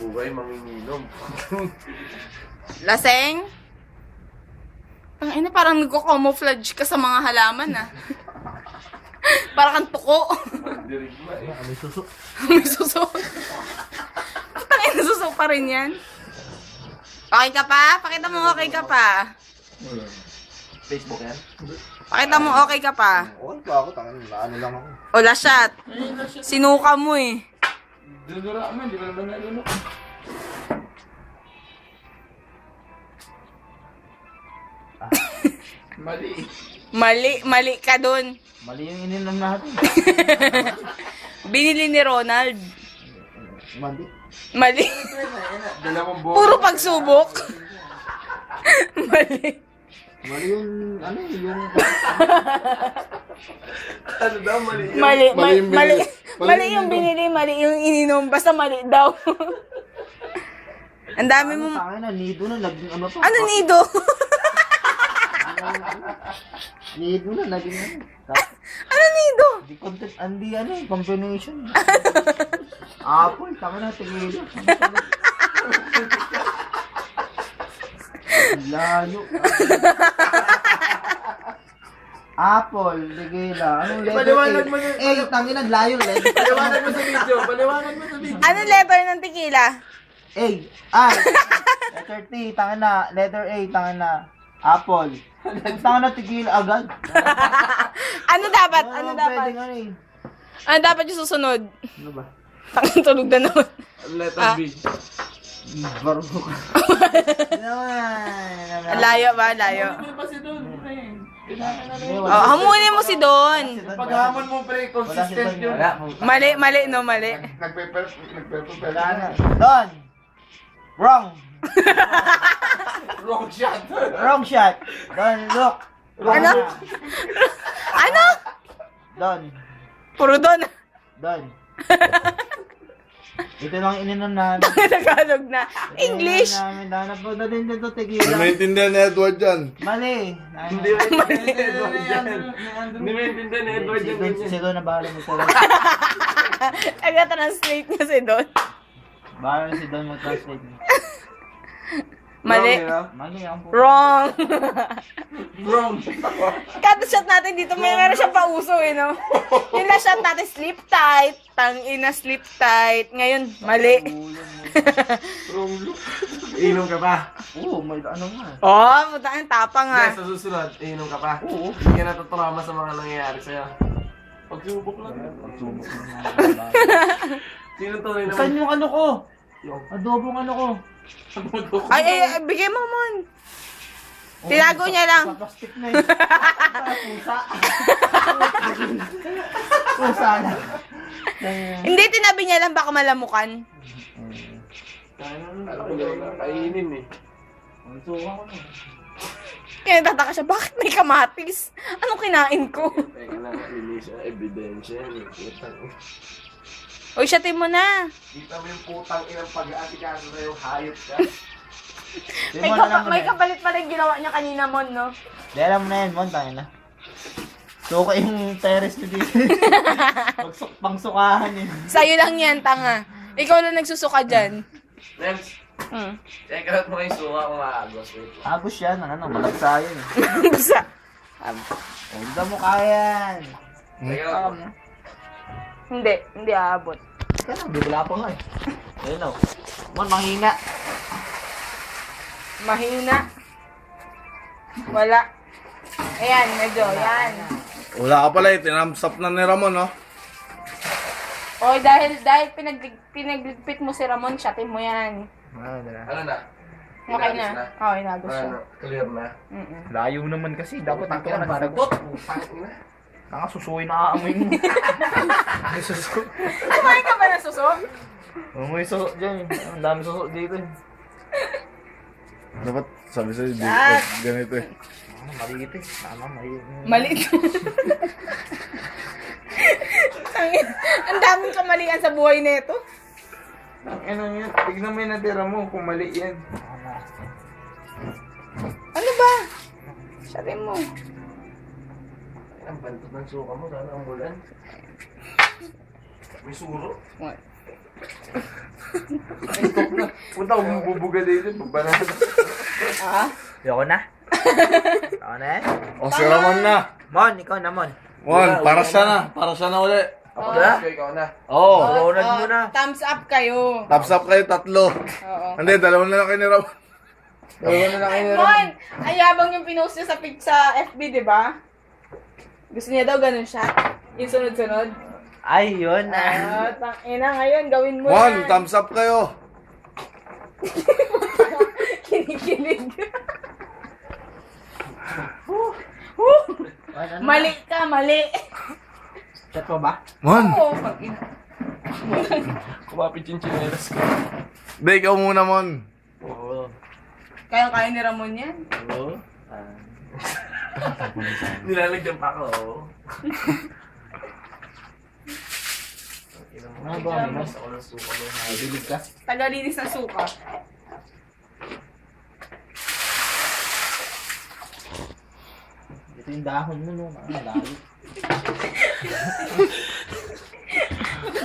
buhay, manginginom. Laseng? Ang ina, parang nagko-camouflage ka sa mga halaman, ah. Parang kang tuko. Dirigma eh. May suso. May suso. Ang ina, suso pa rin yan. Okay ka pa? Pakita mo okay ka pa. Facebook yan? Pakita mo okay ka pa. Okay pa ako, tangan ano lang ako. O, lasyat. Sinuka mo eh. Dudura man, di ba naman nalunok? Mali. Mali ka dun. Mali yung ininom natin. Binili ni Ronald. Mali. Mali. Dalawang bola. Puro pagsubok. Mali. Mali yung, ano yung... Ano daw, mali yun? Mali yung binili, mali yung ininom. Basta mali daw. Ang dami mo. Tangin na, nido na, naging ano pa. Ano nido? Nido na, naging ano. Ano nido? Di content, hindi ano, combination. Apple, tangin na, tigil. Layo. Apple, tigila. Anong letter? Paliwanag mo yun. Tangin na, layo. Paliwanag mo sa video, paliwanag mo sa video. Ano letter ng tequila? A. Letter T, tangin na. Letter A, tangin na. Apple. Tangin na, tigil agad. Ano dapat? Ano dapat? Pwede nga eh. Ano dapat yung susunod? Ano ba? Tangang tulog na naman. Letter B. Baro ka. Naman. Layo ba? Layo. Ano ba si Don? Oh, hamunin mo si Don. Paghamon mo pre, consistent yun. Mali, no, mali. Nagpe-prepare. Wala na. Don! Wrong! Wrong shot. Wrong shot! Don, look! Ano? Ano? Don! Puro Don. Don! Ito lang ininom namin. Tagalog na. English. Namin, hanap po na din dito, Hindi tequila. maintindihan ni Edward yan. Mali! Hindi maintindihan ni Edward yan. Hindi maintindihan ni Edward yan. Siguro na bahala mo talaga. Taga-translate niya si Don. Bahala si Don mag-translate mo. Mali. Mali ang po. Wrong. Wrong. Kada shot natin dito, meron siyang pauso eh, no? Yung last shot natin, sleep tight. Tangina, sleep tight. Ngayon, mali. Wrong look. Inom ka pa? Oo, may ano nga. Oh, puta ang tapang Hindi, ah. sa susunod, inom ka pa? Oo. Hindi ka natutrauma sa mga nangyayari sa'yo. Pagsubok lang. Pagsubok na. Sino tunay naman? Saan yung ano ko? Yung Adobong ano ko? Ay, bigay mo mon. Tinago niya lang. Sa plastic na eh. Pusa. Pusa na. Hindi, tinabi niya lang, baka malamukan. Alam ko lang, kainin eh. Ang suka ko na. Kaya tataka siya, bakit may kamatis? Anong kinain ko? Teka lang, linis ang ebidensya. Uy, shatin mo na. Kita mo yung putang inang pag-aasikaso sa'yo, hayop ka. May kapalit pa rin ginawa niya kanina, Mon, no? Di alam mo na yan, Mon, tayo na. Suka yung terrace nyo dito. Pangsukahan yun. Sa'yo lang yan, tanga. Ikaw lang nagsusuka dyan. Nems, Hmm. check out mo yung suka kung maagos. Wait lang. Agos yan, ano, malagsa yun. Basta. Huwag mo kaya yan. Check out mo. Hindi aabot. Kaya lang, di wala pa nga eh. Ayun o. Mon, manghina. Mahina. Wala. Ayan, medyo, yan. Wala ka pala eh. Tinamsap na ni Ramon, no? Oy, dahil pinagligpit mo si Ramon, shatin mo yan. Ano na? Okay Inagos na. Oo, inagos siya. Ano? Clear na? Layo naman kasi. Dapat Putang ito ina, ka baragot. nagsagot. Putang ina. Kaka susuwi na aamoy mo. Kumain ka ba ng suso? Amoy suso dyan eh. Ang dami suso dito eh. Dapat sabi sa'yo, di, Ah. ganito eh. Maliit eh. Tama, maliit. Maliit. Ang daming kamalian sa buhay nito. Ano yun? Tignan mo yung natira mo kung mali yan. Ano ba? Shatin mo. Ang bantot ng suka mo, sana ang bulan. May suro. Punta ko bubuga dito. Pagbanata. Ah? Ayoko na. Ayoko na yan. O, si Ramon na. Mon, ikaw na, Mon. Mon, para siya na. Para siya na uli. Ako na? na. Ikaw na. Oo. Ronald muna. Thumbs up kayo. Thumbs up kayo, tatlo. Oo. Hindi, dalawa na lang kayo ni Ramon. Dalawa na lang kayo na. Mon, ayabang yung pinost niya sa FB, di ba? Gusto niya daw ganun siya. Yung sunod-sunod. Ay, yun na. Ah, tangina ngayon, gawin mo Mon, yan. thumbs up kayo. Kinikilig. Ano Mali ka, mali. Chat mo ba? Mon. Oo, pag-ina. Kumapit yung chinelas ko. Hindi, ikaw muna, Mon. Oo. Kaya ni Ramon yan. Oo. Nilalagyan pa ako. Ano ba? Mas Ako ng suka mo. Bilig ka. Tagalinis ng suka. ito yung dahon mo, no? Layo.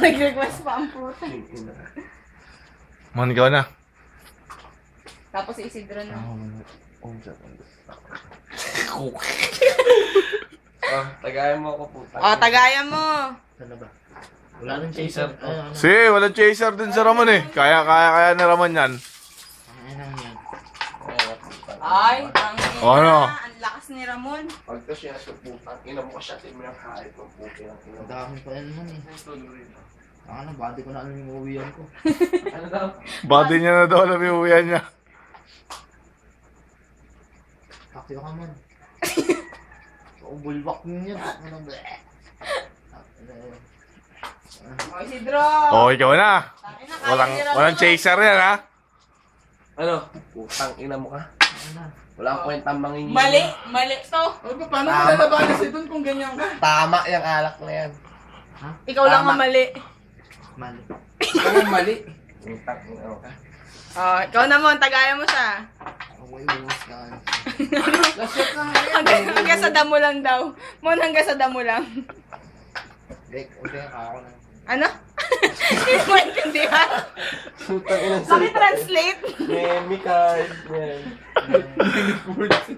Nag-request pa ang puta. Mon, ikaw na. Tapos si Isidro na. Tagayan mo ako puta. O, tagayan mo. Sana ba? Wala nang chaser. Ano? Sige, walang chaser din sa Ramon eh. Kaya ni Ramon yan. Ano yan? Ay, ang O, ano? Ang lakas ni Ramon. Pag to siya sa puta, ina mo ka siya, tin mo yung kahit ng puti ng ina Ang mo. dami pa yan man eh. Ano, bati ko na alam yung uuwihan ko. Ano daw? Body niya na daw alam yung uwihan niya. Takyo ka man. So, bulwak niyo yan. Ano ba? O, Isidro. O, ikaw na. Tangina, kaya ni Ramon. Walang chaser yan, ha? Ano? Putang ina mo ka. Wala akong kwentang mangingi. Mali, mali to. Paano mo lalabanan si Don kung ganyan ka? Tama yung alak na yan. Ikaw lang ang mali. Mali. Ikaw ang mali. Putang ina mo ka. O, ikaw naman, tagayan mo siya. Ako yung uwas ka. Lasot na nga yan. Hanggang sa damo lang daw. Mon, hanggang sa damo lang. Dek, okay, ako na. Ano? Hindi mo maintindihan. Putang ina sa Paki-translate. Memi card.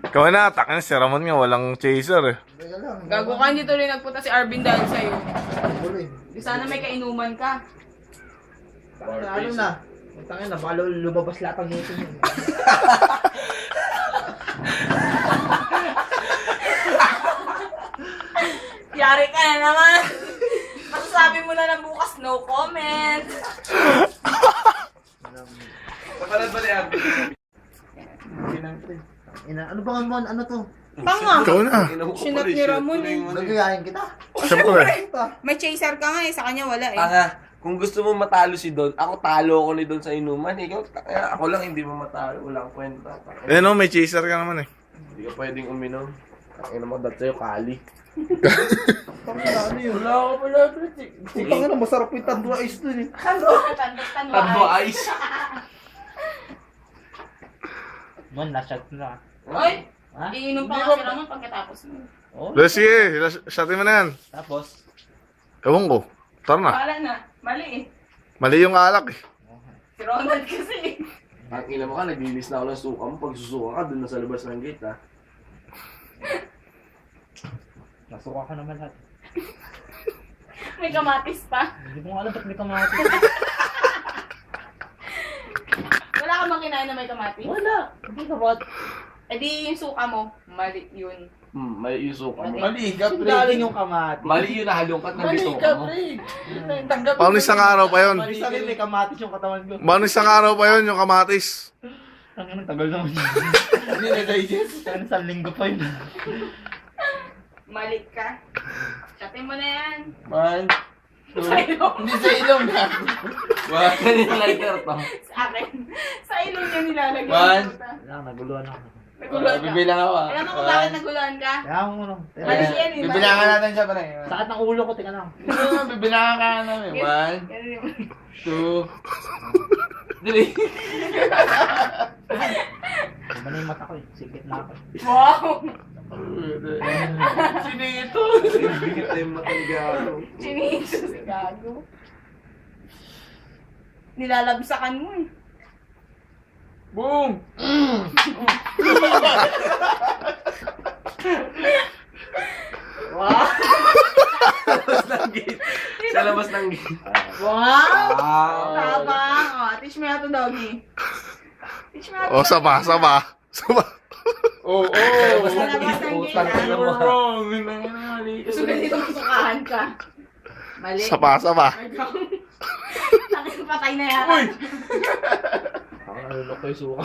Ikaw na, takin si Ramon nga, walang chaser eh. Teka lang. Gago ka, hindi tuloy nagpunta si Arvin dahil sa'yo. Tuloy. Di sana may kainuman ka. Ano na? Tangin na, baka lumabas lahat ang ngipin mo. Yari ka na naman. Masasabi mo na lang bukas, no comment. Kapalad ba niya? Ano ba Mon? Ano to? Tanga. Ikaw na. Sinat ni Ramon eh. Nagayahin kita. Siyempre. May chaser ka nga eh, sa kanya wala eh. Tanga, kung gusto mo matalo si Don, ako talo ako ni Don sa inuman. Ikaw, ako lang hindi mo matalo. Walang kwenta. Eh no, may chaser ka naman eh. Hindi ka pwedeng uminom. Tangina mo, dat sa'yo, kali. Ano yun? Wala ako pala. Putang ina, masarap yung tandwa ice dun eh. Tadbo ice. Mon, na-shot na. Oy, Ha? iinom pa nga si Ramon pagkatapos mo. Oh, Sige, shotin mo na yan. tapos? Ewan ko. Tara na. Wala na, mali eh. Mali yung alak eh. Si Ronald kasi. Ang ina mo ka, naglilis na ako ng suka mo. Pag susuka ka, dun na sa labas ng gate, ha? Nasuka ka naman lahat. May kamatis pa. Hindi mo alam ba't may kamatis. Wala ka bang kinain na may kamatis? Wala. Hindi ka ba't? Eh di yung suka mo, mali yun. Mali yung suka mo. Mali ka, pre. Galing yung kamatis. Mali yung nahalungkat na bituka mo. Tanggap. Paano isang araw pa yun? Mali sabi may kamatis yung katawan ko. Paano isang araw pa yun yung kamatis? Ang tagal naman yun. Hindi na-digest. Kaya isang linggo pa yun. Mali ka. Chatin mo na yan. Man. Sa ilong. Hindi sa ilong na. Wala ka nila lighter to. Sa akin. Sa ilong niya nilalagay. Man. Wala, naguluhan ako. Naguluhan ka. Bibilang ako, ah. Alam mo kung bakit naguluhan ka? Kaya ako mo Mali yan eh. Bibilangan natin siya pa rin. Sakit ng ulo ko, tika lang. Bibilangan ka namin. 1, 2, 3. Iba na yung mata ko eh. Sikit na ako. Wow! Sino ito? Bigit na yung matanggago. Chinichos, gago. Nilalabsakan mo eh. Boom! Wow! Labas ng gate. Sa labas ng gate. Wow! Wow. Tabang! Oh, teach me how to doggy. Teach me how to Oh, saba. Oo. Sa labas ng gate. Utang ka na mo. Gusto ko dito masukahan ka. Mali. Saba. Takit patay na yata. Ano ko yung suka.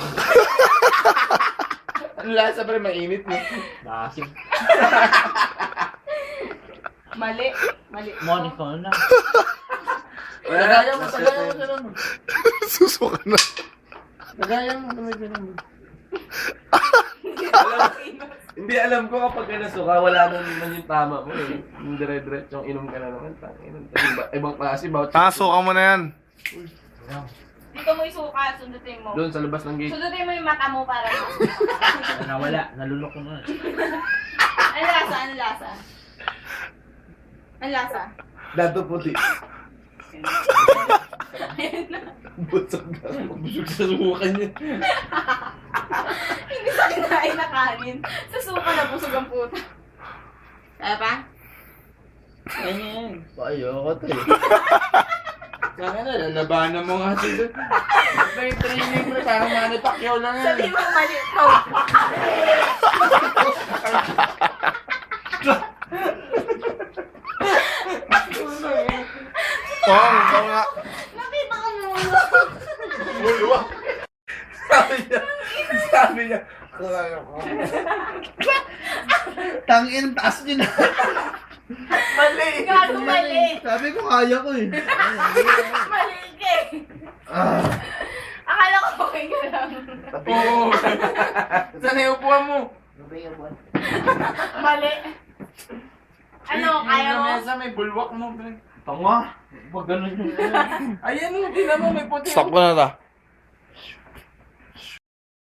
Ang lasa pa rin, mainit mo. Nakasip. Mali. Monica na. Tagayan mo. Susuka na. Tagayan mo. Hindi alam ko kapag ka nasuka, wala na naman yung tama mo eh. Yung dire-diretsong inom ka na naman. Ibang klase, bawat Suka mo na yan. Dito mo isuka, sundutin mo. doon sa labas ng gate. Sundutin mo yung mata mo para Nawala. Nalulok ko na. Ano lasa? Ano lasa? Dato puti. Busog na. Busog sa suka niya. Hindi sa kinain na kanin. Sa suka na busog ang puta. Kaya pa? Ganyan. Ayoko to eh. Saka na, lalabanan mo nga sila. Ito yung training mo, parang Manny Pacquiao lang yan. Sabi mo mali. Oh. Ikaw nga. Nakita ko muna. Bulwa. Sabi niya. Tangin, taas nyo na. Mali. Gago mali. Sabi ko kaya ko eh. Mali ka eh. Akala ko okay ka lang. Oo. Saan yung upuan mo? Mali. Ano, kaya mo? Mesa, may bulwak mo. Tanga. Wag ganun yun. Ayan mo, di naman may puti. Stop ko na ta.